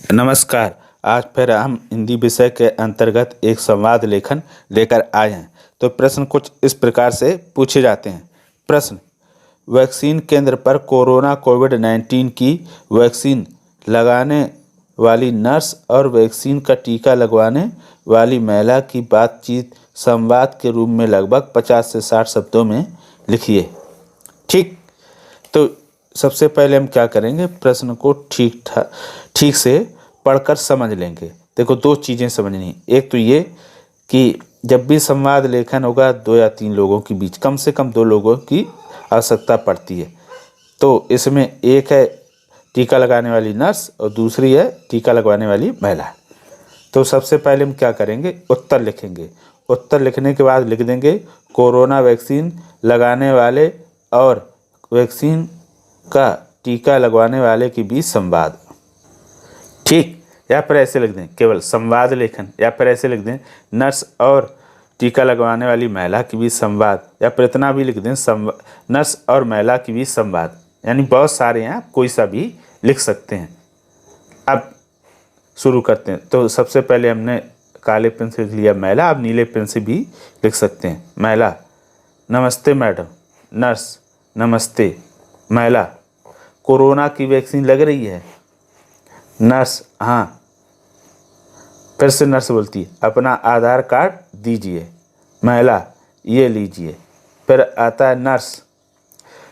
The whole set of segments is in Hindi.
नमस्कार। आज फिर हम हिंदी विषय के अंतर्गत एक संवाद लेखन लेकर आए हैं। तो प्रश्न कुछ इस प्रकार से पूछे जाते हैं। प्रश्न: वैक्सीन केंद्र पर कोविड-19 की वैक्सीन लगाने वाली नर्स और वैक्सीन का टीका लगवाने वाली महिला की बातचीत संवाद के रूप में लगभग 50 से 60 शब्दों में लिखिए। ठीक, तो सबसे पहले हम क्या करेंगे, प्रश्न को ठीक से पढ़कर समझ लेंगे। देखो, दो चीज़ें समझनी। एक तो ये कि जब भी संवाद लेखन होगा 2 या 3 लोगों के बीच, कम से कम 2 लोगों की आवश्यकता पड़ती है। तो इसमें एक है टीका लगाने वाली नर्स और दूसरी है टीका लगवाने वाली महिला। तो सबसे पहले हम क्या करेंगे, उत्तर लिखेंगे। उत्तर लिखने के बाद लिख देंगे कोरोना वैक्सीन लगाने वाले और वैक्सीन का टीका लगवाने वाले के बीच संवाद। ठीक, या फिर ऐसे लिख दें केवल संवाद लेखन, या फिर ऐसे लिख दें नर्स और टीका लगवाने वाली महिला के बीच संवाद, या फिर इतना भी लिख दें नर्स और महिला के बीच संवाद। यानी बहुत सारे हैं, आप कोई सा भी लिख सकते हैं। अब शुरू करते हैं। तो सबसे पहले हमने काले पेन से लिख लिया महिला, अब नीले पेन से भी लिख सकते हैं। महिला: नमस्ते मैडम। नर्स: नमस्ते। महिला: कोरोना की वैक्सीन लग रही है? नर्स: हाँ। फिर से नर्स बोलती है, अपना आधार कार्ड दीजिए। महिला: ये लीजिए। फिर आता है नर्स।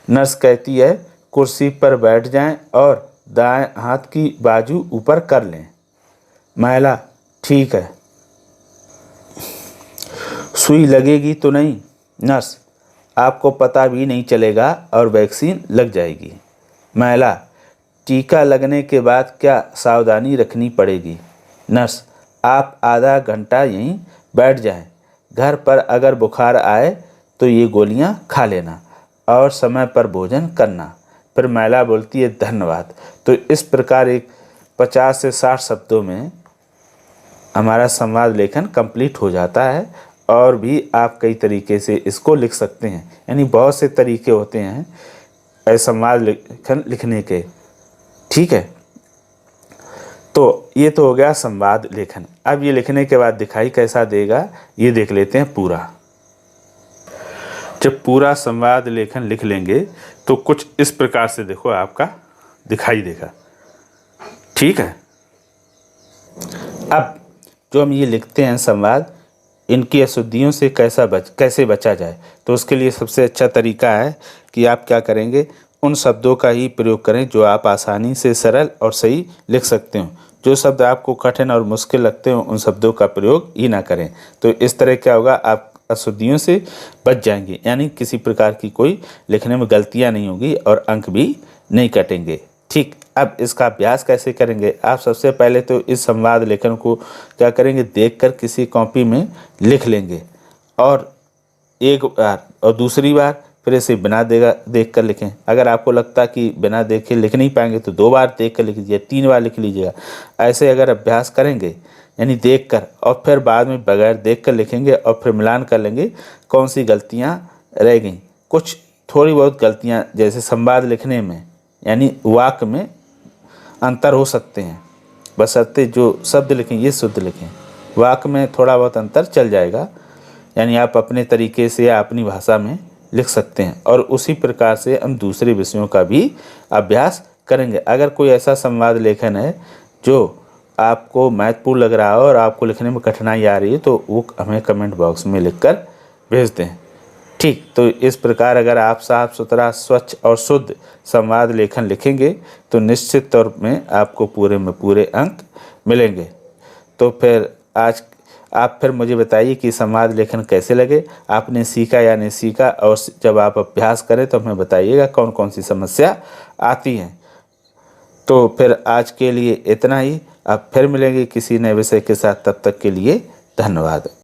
नर्स कहती है, कुर्सी पर बैठ जाएं और दाएं हाथ की बाजू ऊपर कर लें। महिला: ठीक है। सुई लगेगी तो नहीं? नर्स: आपको पता भी नहीं चलेगा और वैक्सीन लग जाएगी। महिला: टीका लगने के बाद क्या सावधानी रखनी पड़ेगी? नर्स: आप आधा घंटा यहीं बैठ जाएं। घर पर अगर बुखार आए तो ये गोलियां खा लेना और समय पर भोजन करना। फिर महिला बोलती है, धन्यवाद। तो इस प्रकार एक 50 से 60 शब्दों में हमारा संवाद लेखन कंप्लीट हो जाता है। और भी आप कई तरीके से इसको लिख सकते हैं। यानी बहुत से तरीके होते हैं संवाद लेखन लिखने के। ठीक है, तो ये तो हो गया संवाद लेखन। अब ये लिखने के बाद दिखाई कैसा देगा, ये देख लेते हैं पूरा। जब पूरा संवाद लेखन लिख लेंगे तो कुछ इस प्रकार से देखो आपका दिखाई देगा। ठीक है, अब जो हम ये लिखते हैं संवाद, इनकी अशुद्धियों से कैसे बचा जाए, तो उसके लिए सबसे अच्छा तरीका है कि आप क्या करेंगे, उन शब्दों का ही प्रयोग करें जो आप आसानी से सरल और सही लिख सकते हो। जो शब्द आपको कठिन और मुश्किल लगते हो उन शब्दों का प्रयोग ही ना करें। तो इस तरह क्या होगा, आप अशुद्धियों से बच जाएंगे। यानी किसी प्रकार की कोई लिखने में गलतियाँ नहीं होगी और अंक भी नहीं कटेंगे। ठीक, अब इसका अभ्यास कैसे करेंगे, आप सबसे पहले तो इस संवाद लेखन को क्या करेंगे, देखकर किसी कॉपी में लिख लेंगे और एक बार और दूसरी बार फिर इसे बिना देख कर लिखें। अगर आपको लगता कि बिना देखे लिख नहीं पाएंगे तो 2 बार देख कर लिख लीजिए, 3 बार लिख लीजिएगा। ऐसे अगर अभ्यास करेंगे, यानी देख कर और फिर बाद में बगैर देख कर लिखेंगे और फिर मिलान कर लेंगे कौन सी गलतियाँ रह गई। कुछ थोड़ी बहुत गलतियाँ जैसे संवाद लिखने में, यानी वाक्य में अंतर हो सकते हैं, बशर्ते जो शब्द लिखें ये शुद्ध लिखें। वाक्य में थोड़ा बहुत अंतर चल जाएगा, यानी आप अपने तरीके से या अपनी भाषा में लिख सकते हैं। और उसी प्रकार से हम दूसरे विषयों का भी अभ्यास करेंगे। अगर कोई ऐसा संवाद लेखन है जो आपको महत्वपूर्ण लग रहा हो और आपको लिखने में कठिनाई आ रही है तो वो हमें कमेंट बॉक्स में लिखकर भेज दें। ठीक, तो इस प्रकार अगर आप साफ सुथरा, स्वच्छ और शुद्ध संवाद लेखन लिखेंगे तो निश्चित तौर में आपको पूरे में पूरे अंक मिलेंगे। तो फिर आज आप फिर मुझे बताइए कि संवाद लेखन कैसे लगे, आपने सीखा या नहीं सीखा, और जब आप अभ्यास करें तो हमें बताइएगा कौन कौन सी समस्या आती हैं। तो फिर आज के लिए इतना ही, आप फिर मिलेंगे किसी नए विषय के साथ। तब तक के लिए धन्यवाद।